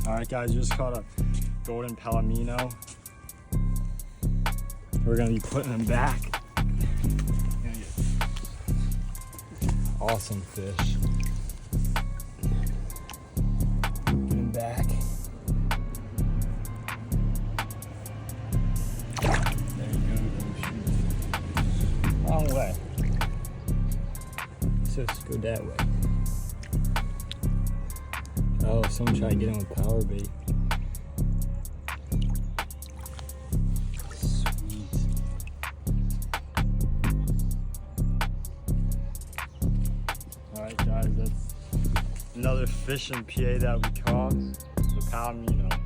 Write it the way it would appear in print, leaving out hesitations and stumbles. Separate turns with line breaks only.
All right, guys, just caught a golden palomino. We're gonna be putting them back. Awesome fish. Get them back. There you go. Wrong way. Let's just go that way. Oh, someone tried to get him with power bait. Sweet. Alright guys, that's another fish in PA that we caught. The palomino.